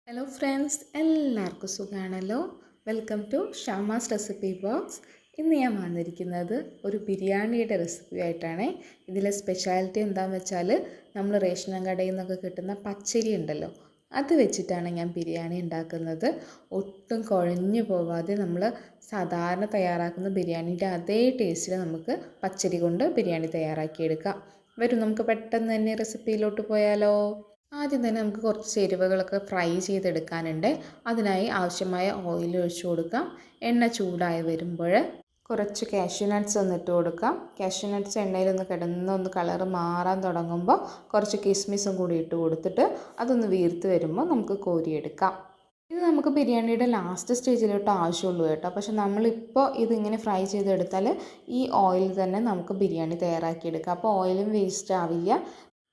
Hello friends, എല്ലാവർക്കും സുഖമാണല്ലോ. Welcome to Shamas recipe box. ഇന്ന് ഞാൻ വന്നിരിക്കുന്നത് ഒരു ബിരിയാണിയുടെ റെസിപ്പി ആയിട്ടാണ്. ഇതിലെ സ്പെഷ്യാലിറ്റി എന്താണെന്ന് വെച്ചാൽ നമ്മൾ റേഷൻ കടയിൽ നിന്നൊക്കെ കിട്ടുന്ന പച്ചരി ഉണ്ടല്ലോ, അത് വെച്ചിട്ടാണ് ഞാൻ ബിരിയാണി ഉണ്ടാക്കുന്നത്. ഒട്ടും കുഴഞ്ഞു പോവാതെ നമ്മൾ സാധാരണ തയ്യാറാക്കുന്ന ബിരിയാണിയുടെ അതേ ടേസ്റ്റിൽ നമുക്ക് പച്ചരി കൊണ്ട് ബിരിയാണി തയ്യാറാക്കിയെടുക്കാം. വരും, നമുക്ക് പെട്ടെന്ന് തന്നെ റെസിപ്പിയിലോട്ട് പോയാലോ. ആദ്യം തന്നെ നമുക്ക് കുറച്ച് ചേരുവകളൊക്കെ ഫ്രൈ ചെയ്തെടുക്കാനുണ്ട്. അതിനായി ആവശ്യമായ ഓയിൽ ഒഴിച്ചു കൊടുക്കാം. എണ്ണ ചൂടായി വരുമ്പോൾ കുറച്ച് കാഷ്യൂ നട്ട്സ് ഇട്ട് കൊടുക്കാം. കാഷ്യൂ നട്ട്സ് എണ്ണയിലൊന്ന് കിടന്നൊന്ന് കളറ് മാറാൻ തുടങ്ങുമ്പോൾ കുറച്ച് കിസ്മിസും കൂടി ഇട്ട് കൊടുത്തിട്ട് അതൊന്ന് വീർത്ത് വരുമ്പോൾ നമുക്ക് കോരിയെടുക്കാം. ഇത് നമുക്ക് ബിരിയാണിയുടെ ലാസ്റ്റ് സ്റ്റേജിലോട്ട് ആവശ്യമുള്ളൂ കേട്ടോ. പക്ഷെ നമ്മളിപ്പോൾ ഇതിങ്ങനെ ഫ്രൈ ചെയ്തെടുത്താൽ ഈ ഓയിൽ തന്നെ നമുക്ക് ബിരിയാണി തയ്യാറാക്കിയെടുക്കാം. അപ്പോൾ ഓയിലും വേസ്റ്റ് ആവില്ല.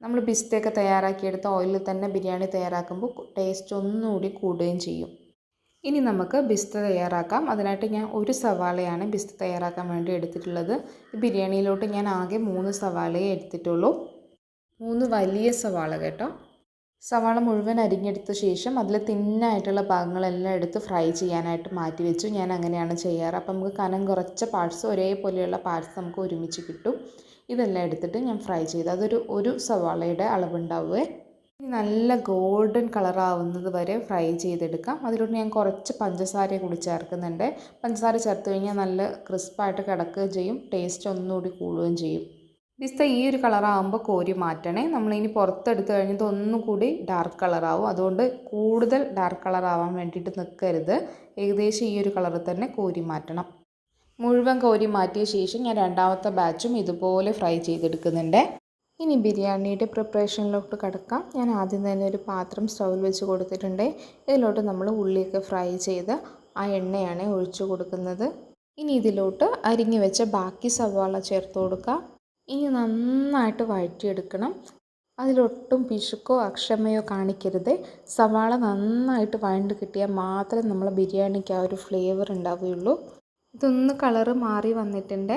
നമ്മൾ ബിസ്തയൊക്കെ തയ്യാറാക്കിയെടുത്ത ഓയിലിൽ തന്നെ ബിരിയാണി തയ്യാറാക്കുമ്പോൾ ടേസ്റ്റ് ഒന്നുകൂടി കൂടുകയും ചെയ്യും. ഇനി നമുക്ക് ബിസ്ത തയ്യാറാക്കാം. അതിനായിട്ട് ഞാൻ ഒരു സവാളയാണ് ബിസ്ത തയ്യാറാക്കാൻ വേണ്ടി എടുത്തിട്ടുള്ളത്. ഈ ബിരിയാണിയിലോട്ട് ഞാൻ ആകെ 3 സവാളയെ എടുത്തിട്ടുള്ളൂ. 3 വലിയ സവാള കേട്ടോ. സവാള മുഴുവൻ അരിഞ്ഞെടുത്ത ശേഷം അതിൽ തിന്നായിട്ടുള്ള ഭാഗങ്ങളെല്ലാം എടുത്ത് ഫ്രൈ ചെയ്യാനായിട്ട് മാറ്റി വെച്ചു. ഞാൻ അങ്ങനെയാണ് ചെയ്യാറ്. അപ്പം നമുക്ക് കനം കുറച്ച പാർട്സ്, ഒരേപോലെയുള്ള പാർട്സ് നമുക്ക് ഒരുമിച്ച് കിട്ടും. ഇതെല്ലാം എടുത്തിട്ട് ഞാൻ ഫ്രൈ ചെയ്തു. ഒരു സവാളയുടെ അളവുണ്ടാവുകയെ. ഇനി നല്ല ഗോൾഡൻ കളറാവുന്നത് വരെ ഫ്രൈ ചെയ്തെടുക്കാം. അതിലോട്ട് ഞാൻ കുറച്ച് പഞ്ചസാര കൂടി ചേർക്കുന്നുണ്ട്. പഞ്ചസാര ചേർത്ത് കഴിഞ്ഞാൽ നല്ല ക്രിസ്പായിട്ട് കിടക്കുകയും ചെയ്യും, ടേസ്റ്റ് ഒന്നുകൂടി കൂടുകയും ചെയ്യും. പിസ്ത ഈ ഒരു കളറാകുമ്പോൾ കോരി മാറ്റണേ. നമ്മളിനി പുറത്തെടുത്ത് കഴിഞ്ഞത് ഒന്നുകൂടി ഡാർക്ക് കളറാവും. അതുകൊണ്ട് കൂടുതൽ ഡാർക്ക് കളറാവാൻ വേണ്ടിയിട്ട് നിൽക്കരുത്. ഏകദേശം ഈ ഒരു കളറിൽ തന്നെ കോരി മാറ്റണം. മുഴുവൻ കോരി മാറ്റിയ ശേഷം ഞാൻ രണ്ടാമത്തെ ബാച്ചും ഇതുപോലെ ഫ്രൈ ചെയ്തെടുക്കുന്നുണ്ട്. ഇനി ബിരിയാണിയുടെ പ്രിപ്പറേഷനിലോട്ട് കിടക്കാം. ഞാൻ ആദ്യം തന്നെ ഒരു പാത്രം സ്റ്റൗവിൽ വെച്ച് കൊടുത്തിട്ടുണ്ട്. ഇതിലോട്ട് നമ്മൾ ഉള്ളിയൊക്കെ ഫ്രൈ ചെയ്ത് ആ എണ്ണയാണ് ഒഴിച്ചു കൊടുക്കുന്നത്. ഇനി ഇതിലോട്ട് അരിഞ്ഞു വെച്ച ബാക്കി സവാള ചേർത്ത് കൊടുക്കാം. ഇനി നന്നായിട്ട് വഴറ്റിയെടുക്കണം. അതിലൊട്ടും പിശുക്കോ അക്ഷമയോ കാണിക്കരുത്. സവാള നന്നായിട്ട് വഴണ്ട് കിട്ടിയാൽ മാത്രമേ നമ്മളെ ബിരിയാണിക്ക് ആ ഒരു ഫ്ലേവർ ഉണ്ടാവുകയുള്ളൂ. ഇതൊന്ന് കളറ് മാറി വന്നിട്ടുണ്ട്.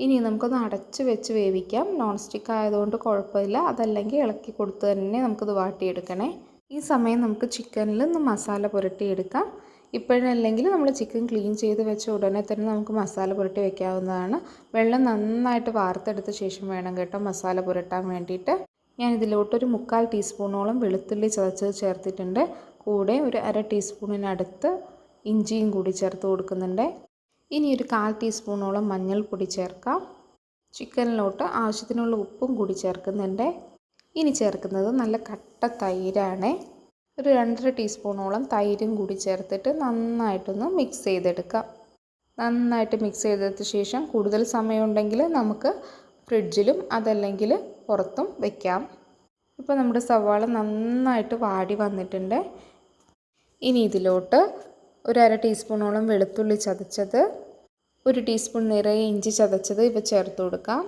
ഇനി നമുക്കൊന്ന് അടച്ച് വെച്ച് വേവിക്കാം. നോൺ സ്റ്റിക്ക് ആയതുകൊണ്ട് കുഴപ്പമില്ല. അതല്ലെങ്കിൽ ഇളക്കി കൊടുത്ത് തന്നെ നമുക്കിത് വാട്ടിയെടുക്കണേ. ഈ സമയം നമുക്ക് ചിക്കനിൽ ഒന്ന് മസാല പുരട്ടിയെടുക്കാം. ഇപ്പോഴല്ലെങ്കിൽ നമ്മൾ ചിക്കൻ ക്ലീൻ ചെയ്ത് വെച്ച ഉടനെ തന്നെ നമുക്ക് മസാല പുരട്ടി വെക്കാവുന്നതാണ്. വെള്ളം നന്നായിട്ട് വാർത്തെടുത്ത ശേഷം വേണം കേട്ടോ മസാല പുരട്ടാൻ വേണ്ടിയിട്ട്. ഞാൻ ഇതിലോട്ടൊരു 3/4 ടീസ്പൂണോളം വെളുത്തുള്ളി ചതച്ചത് ചേർത്തിട്ടുണ്ട്. കൂടെ ഒരു 1/2 ടീസ്പൂണിനടുത്ത് ഇഞ്ചിയും കൂടി ചേർത്ത് കൊടുക്കുന്നുണ്ട്. ഇനി ഒരു 1/4 ടീസ്പൂണോളം മഞ്ഞൾപ്പൊടി ചേർക്കാം. ചിക്കനിലോട്ട് ആവശ്യത്തിനുള്ള ഉപ്പും കൂടി ചേർക്കുന്നുണ്ട്. ഇനി ചേർക്കുന്നത് നല്ല കട്ട തൈരാണ്. ഒരു 2.5 ടീസ്പൂണോളം തൈരും കൂടി ചേർത്തിട്ട് നന്നായിട്ടൊന്ന് മിക്സ് ചെയ്തെടുക്കാം. നന്നായിട്ട് മിക്സ് ചെയ്തെടുത്ത ശേഷം കൂടുതൽ സമയമുണ്ടെങ്കിൽ നമുക്ക് ഫ്രിഡ്ജിലും അതല്ലെങ്കിൽ പുറത്തും വയ്ക്കാം. ഇപ്പോൾ നമ്മുടെ സവാള നന്നായിട്ട് വാടി വന്നിട്ടുണ്ട്. ഇനി ഇതിലോട്ട് ഒരു 1/2 ടീസ്പൂണോളം വെളുത്തുള്ളി ചതച്ചത്, 1 ടീസ്പൂൺ നിറയെ ഇഞ്ചി ചതച്ചത് ഇവ ചേർത്ത് കൊടുക്കാം.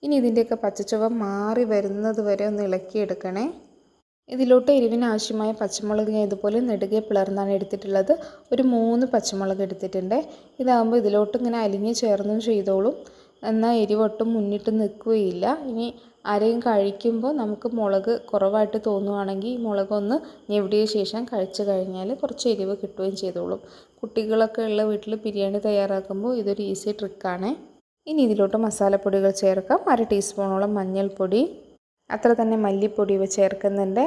ഇനി ഇതിൻ്റെയൊക്കെ പച്ചച്ചുവ മാറി വരുന്നത് വരെ ഒന്ന് ഇളക്കിയെടുക്കണേ. ഇതിലോട്ട് എരിവിന് ആവശ്യമായ പച്ചമുളക് ഞാൻ ഇതുപോലെ നെടുകെ പിളർന്നാണ് എടുത്തിട്ടുള്ളത്. ഒരു 3 പച്ചമുളക് എടുത്തിട്ടുണ്ട്. ഇതാകുമ്പോൾ ഇതിലോട്ട് ഇങ്ങനെ അലിഞ്ഞ് ചേർന്നും ചെയ്തോളും. എന്നാൽ എരിവൊട്ടും മുന്നിട്ട് നിൽക്കുകയില്ല. ഇനി ആരെയും കഴിക്കുമ്പോൾ നമുക്ക് മുളക് കുറവായിട്ട് തോന്നുവാണെങ്കിൽ ഈ മുളകൊന്ന് ഞെവിടിയ ശേഷം കഴിച്ചു കഴിഞ്ഞാൽ കുറച്ച് എരിവ് കിട്ടുകയും ചെയ്തോളും. കുട്ടികളൊക്കെ ഉള്ള വീട്ടിൽ ബിരിയാണി തയ്യാറാക്കുമ്പോൾ ഇതൊരു ഈസി ട്രിക്കാണ്. ഇനി ഇതിലോട്ട് മസാലപ്പൊടികൾ ചേർക്കാം. 1/2 ടീസ്പൂണോളം മഞ്ഞൾപ്പൊടി, അത്ര തന്നെ മല്ലിപ്പൊടി ഇവ ചേർക്കുന്നുണ്ട്.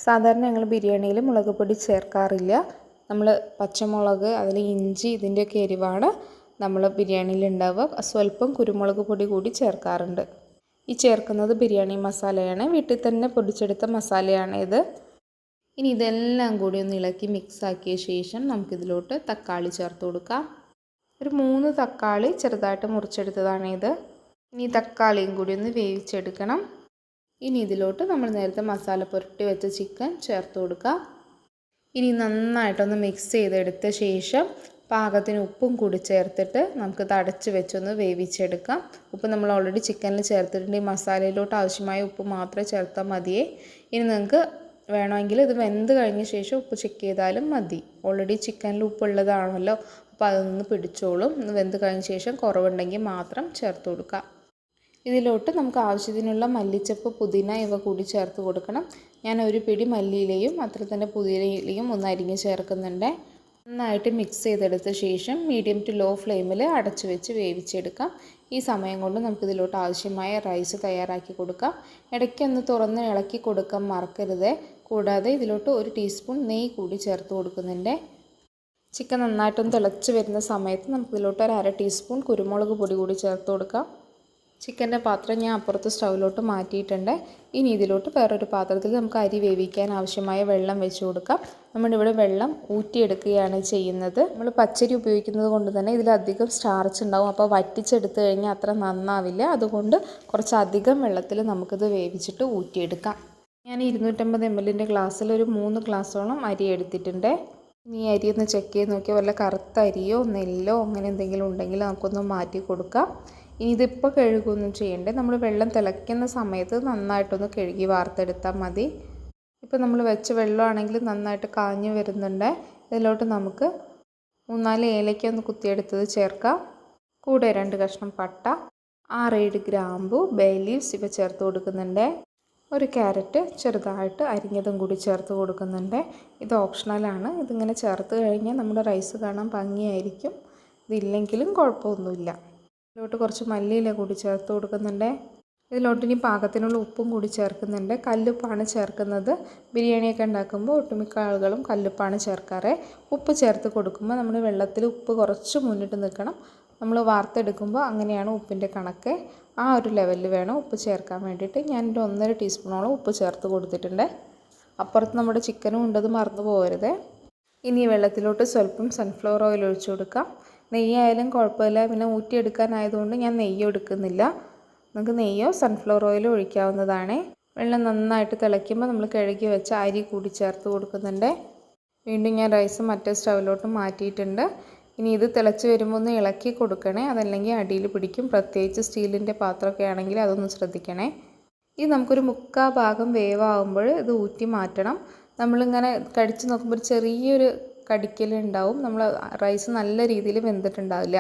സാധാരണ ഞങ്ങൾ ബിരിയാണിയിൽ മുളക് പൊടി ചേർക്കാറില്ല. നമ്മൾ പച്ചമുളക്, അതിൽ ഇഞ്ചി, ഇതിൻ്റെയൊക്കെ എരിവാണ് നമ്മൾ ബിരിയാണിയിൽ ഉണ്ടാവുക. സ്വല്പം കുരുമുളക് പൊടി കൂടി ചേർക്കാറുണ്ട്. ഈ ചേർക്കുന്നത് ബിരിയാണി മസാലയാണ്. വീട്ടിൽ തന്നെ പൊടിച്ചെടുത്ത മസാലയാണ് ഇത്. ഇനി ഇതെല്ലാം കൂടി ഒന്ന് ഇളക്കി മിക്സ് ആക്കിയ ശേഷം നമുക്കിതിലോട്ട് തക്കാളി ചേർത്ത് കൊടുക്കാം. ഒരു 3 തക്കാളി ചെറുതായിട്ട് മുറിച്ചെടുത്തതാണ് ഇത്. ഇനി തക്കാളിയും കൂടി ഒന്ന് വേവിച്ചെടുക്കണം. ഇനി ഇതിലോട്ട് നമ്മൾ നേരത്തെ മസാല പുരട്ടി വെച്ച ചിക്കൻ ചേർത്ത് കൊടുക്കാം. ഇനി നന്നായിട്ടൊന്ന് മിക്സ് ചെയ്തെടുത്ത ശേഷം പാകത്തിന് ഉപ്പും കൂടി ചേർത്തിട്ട് നമുക്ക് അടച്ച് വെച്ചൊന്ന് വേവിച്ചെടുക്കാം. ഉപ്പ് നമ്മൾ ഓൾറെഡി ചിക്കനിൽ ചേർത്തിട്ടുണ്ട്. ഈ മസാലയിലോട്ട് ആവശ്യമായ ഉപ്പ് മാത്രമേ ചേർത്താൽ മതിയേ. ഇനി നിങ്ങൾക്ക് വേണമെങ്കിൽ ഇത് വെന്ത് കഴിഞ്ഞ ശേഷം ഉപ്പ് ചെക്ക് ചെയ്താലും മതി. ഓൾറെഡി ചിക്കനിൽ ഉപ്പുള്ളതാണല്ലോ, അപ്പോൾ അതൊന്ന് പിടിച്ചോളും. വെന്ത് കഴിഞ്ഞ ശേഷം കുറവുണ്ടെങ്കിൽ മാത്രം ചേർത്ത് കൊടുക്കാം. ഇതിലോട്ട് നമുക്ക് ആവശ്യത്തിനുള്ള മല്ലിച്ചപ്പ്, പുതിന ഇവ കൂടി ചേർത്ത് കൊടുക്കണം. ഞാൻ ഒരു പിടി മല്ലിയിലയും അത്ര തന്നെ പുതിനയിലയും ഒന്ന് അരിഞ്ഞ് ചേർക്കുന്നുണ്ട്. നന്നായിട്ട് മിക്സ് ചെയ്തെടുത്ത ശേഷം മീഡിയം ടു ലോ ഫ്ലെയിമിൽ അടച്ചു വെച്ച് വേവിച്ചെടുക്കാം. ഈ സമയം കൊണ്ട് നമുക്കിതിലോട്ട് ആവശ്യമായ റൈസ് തയ്യാറാക്കി കൊടുക്കാം. ഇടയ്ക്കൊന്ന് തുറന്ന് ഇളക്കി കൊടുക്കാൻ മറക്കരുത്. കൂടാതെ ഇതിലോട്ട് 1 ടീസ്പൂൺ നെയ്യ് കൂടി ചേർത്ത് കൊടുക്കുന്നുണ്ട്. ചിക്കൻ നന്നായിട്ടൊന്ന് തിളച്ച് വരുന്ന സമയത്ത് നമുക്കിതിലോട്ട് 1/2 ടീസ്പൂൺ കുരുമുളക് പൊടി കൂടി ചേർത്ത് കൊടുക്കാം. ചിക്കൻ്റെ പാത്രം ഞാൻ അപ്പുറത്ത് സ്റ്റൗവിലോട്ട് മാറ്റിയിട്ടുണ്ട്. ഇനി ഇതിലോട്ട് വേറൊരു പാത്രത്തിൽ നമുക്ക് അരി വേവിക്കാൻ ആവശ്യമായ വെള്ളം വെച്ച് കൊടുക്കാം. നമ്മളിവിടെ വെള്ളം ഊറ്റിയെടുക്കുകയാണ് ചെയ്യുന്നത്. നമ്മൾ പച്ചരി ഉപയോഗിക്കുന്നത് കൊണ്ട് തന്നെ ഇതിലധികം സ്റ്റാർച്ച് ഉണ്ടാവും. അപ്പോൾ വറ്റിച്ചെടുത്ത് കഴിഞ്ഞാൽ അത്ര നന്നാവില്ല. അതുകൊണ്ട് കുറച്ചധികം വെള്ളത്തിൽ നമുക്കിത് വേവിച്ചിട്ട് ഊറ്റിയെടുക്കാം. ഞാൻ 250 ml ഗ്ലാസ്സിൽ ഒരു 3 ഗ്ലാസ്സോളം അരി എടുത്തിട്ടുണ്ട്. ഇനി അരി ഒന്ന് ചെക്ക് ചെയ്ത് നോക്കിയാൽ വല്ല കറുത്ത അരിയോ നെല്ലോ അങ്ങനെ എന്തെങ്കിലും ഉണ്ടെങ്കിൽ നമുക്കൊന്ന് മാറ്റി കൊടുക്കാം. ഇനി ഇതിപ്പോൾ കഴുകുകയൊന്നും ചെയ്യണ്ടേ. നമ്മൾ വെള്ളം തിളയ്ക്കുന്ന സമയത്ത് നന്നായിട്ടൊന്ന് കഴുകി വാർത്തെടുത്താൽ മതി. ഇപ്പോൾ നമ്മൾ വെച്ച വെള്ളമാണെങ്കിൽ നന്നായിട്ട് കാഞ്ഞു വരുന്നുണ്ട്. ഇതിലോട്ട് നമുക്ക് 3-4 ഏലക്ക ഒന്ന് കുത്തിയെടുത്തത് ചേർക്കാം. കൂടെ 2 കഷ്ണം പട്ട, 6-7 ഗ്രാമ്പു, ബേ ലീവ്സ് ഇവ ചേർത്ത് കൊടുക്കുന്നുണ്ട്. 1 ക്യാരറ്റ് ചെറുതായിട്ട് അരിഞ്ഞതും കൂടി ചേർത്ത് കൊടുക്കുന്നുണ്ട്. ഇത് ഓപ്ഷണലാണ്. ഇതിങ്ങനെ ചേർത്ത് കഴിഞ്ഞാൽ നമ്മുടെ റൈസ് കാണാൻ ഭംഗിയായിരിക്കും. ഇതില്ലെങ്കിലും കുഴപ്പമൊന്നുമില്ല. ഇതിലോട്ട് കുറച്ച് മല്ലിയില കൂടി ചേർത്ത് കൊടുക്കുന്നുണ്ട്. ഇതിലോട്ട് ഇനി പാകത്തിനുള്ള ഉപ്പും കൂടി ചേർക്കുന്നുണ്ട്. കല്ലുപ്പാണ് ചേർക്കുന്നത്. ബിരിയാണിയൊക്കെ ഉണ്ടാക്കുമ്പോൾ ഒട്ടുമിക്ക ആളുകളും കല്ലുപ്പാണ് ചേർക്കാറ്. ഉപ്പ് ചേർത്ത് കൊടുക്കുമ്പോൾ നമ്മൾ വെള്ളത്തിൽ ഉപ്പ് കുറച്ച് മുന്നിട്ട് നിൽക്കണം. നമ്മൾ വാർത്തെടുക്കുമ്പോൾ അങ്ങനെയാണ് ഉപ്പിൻ്റെ കണക്ക്. ആ ഒരു ലെവലിൽ വേണം ഉപ്പ് ചേർക്കാൻ വേണ്ടിയിട്ട്. ഞാൻ 1.5 ടീസ്പൂണോളം ഉപ്പ് ചേർത്ത് കൊടുത്തിട്ടുണ്ട്. അപ്പുറത്ത് നമ്മുടെ ചിക്കനും ഉണ്ടത് മറന്നു പോകരുത്. ഇനി വെള്ളത്തിലോട്ട് സ്വല്പം സൺഫ്ലവർ ഓയിൽ ഒഴിച്ചു കൊടുക്കാം. നെയ്യായാലും കുഴപ്പമില്ല. പിന്നെ ഊറ്റിയെടുക്കാനായതുകൊണ്ട് ഞാൻ നെയ്യ് എടുക്കുന്നില്ല. നമുക്ക് നെയ്യോ സൺഫ്ലവർ ഓയിലോ ഒഴിക്കാവുന്നതാണ്. വെള്ളം നന്നായിട്ട് തിളയ്ക്കുമ്പോൾ നമ്മൾ കഴുകി വെച്ച അരി കൂടി ചേർത്ത് കൊടുക്കുന്നുണ്ട്. വീണ്ടും ഞാൻ റൈസ് മറ്റേ സ്റ്റൗവിലോട്ട് മാറ്റിയിട്ടുണ്ട്. ഇനി ഇത് തിളച്ച് വരുമ്പോൾ ഒന്ന് ഇളക്കി കൊടുക്കണേ. അതല്ലെങ്കിൽ അടിയിൽ പിടിക്കും. പ്രത്യേകിച്ച് സ്റ്റീലിൻ്റെ പാത്രമൊക്കെ ആണെങ്കിൽ അതൊന്ന് ശ്രദ്ധിക്കണേ. ഇത് നമുക്കൊരു 3/4 ഭാഗം വേവാകുമ്പോൾ ഇത് ഊറ്റി മാറ്റണം. നമ്മളിങ്ങനെ കടിച്ച് നോക്കുമ്പോൾ ഒരു ചെറിയൊരു കടിക്കലുണ്ടാവും. നമ്മൾ റൈസ് നല്ല രീതിയിൽ വെന്തിട്ടുണ്ടാവില്ല.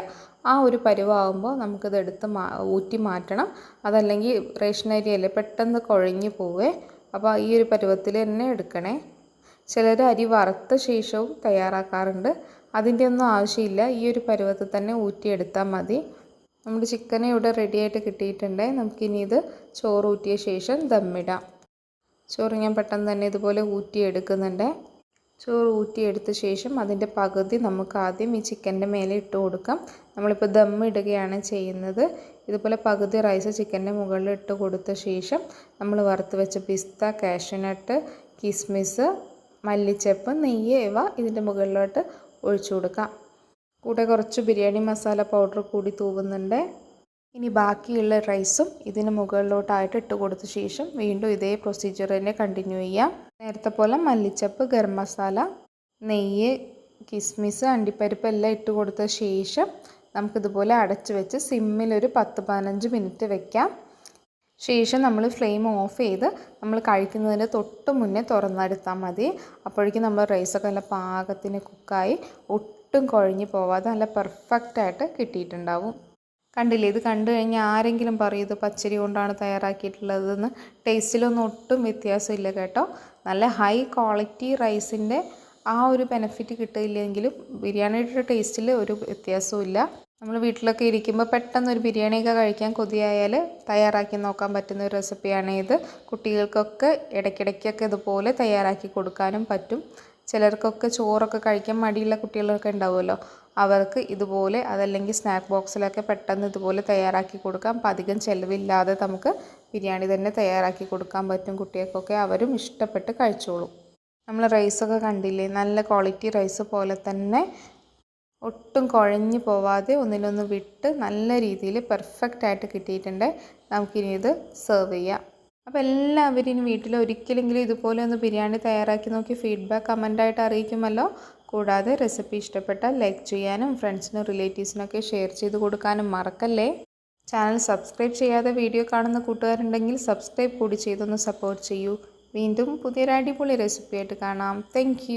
ആ ഒരു പരുവാകുമ്പോൾ നമുക്കിത് എടുത്ത് ഊറ്റി മാറ്റണം. അതല്ലെങ്കിൽ റേഷൻ അരിയല്ലേ പെട്ടെന്ന് കുഴഞ്ഞു പോവേ. അപ്പോൾ ഈ ഒരു പരുവത്തിൽ തന്നെ എടുക്കണേ. ചിലർ അരി വറുത്ത ശേഷവും തയ്യാറാക്കാറുണ്ട്. അതിൻ്റെ ഒന്നും ആവശ്യമില്ല. ഈ ഒരു പരുവത്തിൽ തന്നെ ഊറ്റിയെടുത്താൽ മതി. നമ്മുടെ ചിക്കൻ ഇവിടെ റെഡിയായിട്ട് കിട്ടിയിട്ടുണ്ട്. നമുക്കിനി ഇത് ചോറ് ഊറ്റിയ ശേഷം ദമ്മിടാം. ചോറ് ഞാൻ പെട്ടെന്ന് തന്നെ ഇതുപോലെ ഊറ്റിയെടുക്കുന്നുണ്ട്. ചോറ് ഊറ്റിയെടുത്ത ശേഷം അതിൻ്റെ പകുതി നമുക്ക് ആദ്യം ഈ ചിക്കൻ്റെ മേലെ ഇട്ട് കൊടുക്കാം. നമ്മളിപ്പോൾ ദമ്മിടുകയാണ് ചെയ്യുന്നത്. ഇതുപോലെ പകുതി റൈസ് ചിക്കൻ്റെ മുകളിൽ ഇട്ട് കൊടുത്ത ശേഷം നമ്മൾ വറുത്ത് വെച്ച പിസ്ത, കാഷ്യൂനട്ട്, കിസ്മിസ്, മല്ലിച്ചപ്പ്, നെയ്യ് ഇവ ഇതിൻ്റെ മുകളിലോട്ട് ഒഴിച്ചു കൊടുക്കാം. കൂടെ കുറച്ച് ബിരിയാണി മസാല പൗഡർ കൂടി തൂവുന്നുണ്ട്. ഇനി ബാക്കിയുള്ള റൈസും ഇതിന് മുകളിലോട്ടായിട്ട് ഇട്ട് കൊടുത്ത ശേഷം വീണ്ടും ഇതേ പ്രൊസീജിയർ തന്നെ കണ്ടിന്യൂ ചെയ്യാം. നേരത്തെ പോലെ മല്ലിച്ചപ്പ്, ഗരം മസാല, നെയ്യ്, കിസ്മിസ്, അണ്ടിപ്പരിപ്പ് എല്ലാം ഇട്ട് കൊടുത്ത ശേഷം നമുക്കിതുപോലെ അടച്ച് വെച്ച് സിമ്മിൽ ഒരു 10-15 മിനിറ്റ് വെക്കാം. ശേഷം നമ്മൾ ഫ്ലെയിം ഓഫ് ചെയ്ത് നമ്മൾ കഴിക്കുന്നതിന് തൊട്ട് മുന്നേ തുറന്നെടുത്താൽ മതി. അപ്പോഴേക്കും നമ്മൾ റൈസൊക്കെ നല്ല പാകത്തിന് കുക്കായി ഒട്ടും കുഴഞ്ഞു പോവാതെ നല്ല പെർഫെക്റ്റായിട്ട് കിട്ടിയിട്ടുണ്ടാവും. കണ്ടില്ലേ, ഇത് കണ്ടു കഴിഞ്ഞാൽ ആരെങ്കിലും പറയും ഇത് പച്ചരി കൊണ്ടാണ് തയ്യാറാക്കിയിട്ടുള്ളതെന്ന്. ടേസ്റ്റിലൊന്നും ഒട്ടും വ്യത്യാസമില്ല കേട്ടോ. നല്ല ഹൈ ക്വാളിറ്റി റൈസിൻ്റെ ആ ഒരു ബെനിഫിറ്റ് കിട്ടിയില്ലെങ്കിലും ബിരിയാണിയുടെ ടേസ്റ്റിൽ ഒരു വ്യത്യാസവും ഇല്ല. നമ്മൾ വീട്ടിലൊക്കെ ഇരിക്കുമ്പോൾ പെട്ടെന്ന് ഒരു ബിരിയാണിയൊക്കെ കഴിക്കാൻ കൊതിയായാൽ തയ്യാറാക്കി നോക്കാൻ പറ്റുന്ന ഒരു റെസിപ്പിയാണ് ഇത്. കുട്ടികൾക്കൊക്കെ ഇടയ്ക്കിടയ്ക്കൊക്കെ ഇതുപോലെ തയ്യാറാക്കി കൊടുക്കാനും പറ്റും. ചിലർക്കൊക്കെ ചോറൊക്കെ കഴിക്കാൻ മടിയുള്ള കുട്ടികളൊക്കെ ഉണ്ടാവുമല്ലോ, അവർക്ക് ഇതുപോലെ അതല്ലെങ്കിൽ സ്നാക്ക് ബോക്സിലൊക്കെ പെട്ടെന്ന് ഇതുപോലെ തയ്യാറാക്കി കൊടുക്കാം. അപ്പം അധികം ചിലവില്ലാതെ നമുക്ക് ബിരിയാണി തന്നെ തയ്യാറാക്കി കൊടുക്കാൻ പറ്റും കുട്ടികൾക്കൊക്കെ. അവരും ഇഷ്ടപ്പെട്ട് കഴിച്ചോളും. നമ്മൾ റൈസൊക്കെ കണ്ടില്ലേ, നല്ല ക്വാളിറ്റി റൈസ് പോലെ തന്നെ ഒട്ടും കുഴഞ്ഞു പോവാതെ ഒന്നിനൊന്ന് വിട്ട് നല്ല രീതിയിൽ പെർഫെക്റ്റായിട്ട് കിട്ടിയിട്ടുണ്ട്. നമുക്കിനി ഇത് സെർവ് ചെയ്യാം. അപ്പോൾ എല്ലാവരും ഇനി വീട്ടിൽ ഒരിക്കലെങ്കിലും ഇതുപോലെ ഒന്ന് ബിരിയാണി തയ്യാറാക്കി നോക്കി ഫീഡ്ബാക്ക് കമൻ്റായിട്ട് അറിയിക്കുമല്ലോ. കൂടാതെ റെസിപ്പി ഇഷ്ടപ്പെട്ടാൽ ലൈക്ക് ചെയ്യാനും ഫ്രണ്ട്സിനും റിലേറ്റീവ്സിനൊക്കെ ഷെയർ ചെയ്ത് കൊടുക്കാനും മറക്കല്ലേ. ചാനൽ സബ്സ്ക്രൈബ് ചെയ്യാതെ വീഡിയോ കാണുന്ന കൂട്ടുകാരുണ്ടെങ്കിൽ സബ്സ്ക്രൈബ് കൂടി ചെയ്തൊന്ന് സപ്പോർട്ട് ചെയ്യൂ. വീണ്ടും പുതിയൊരു അടിപൊളി റെസിപ്പിയായിട്ട് കാണാം. താങ്ക്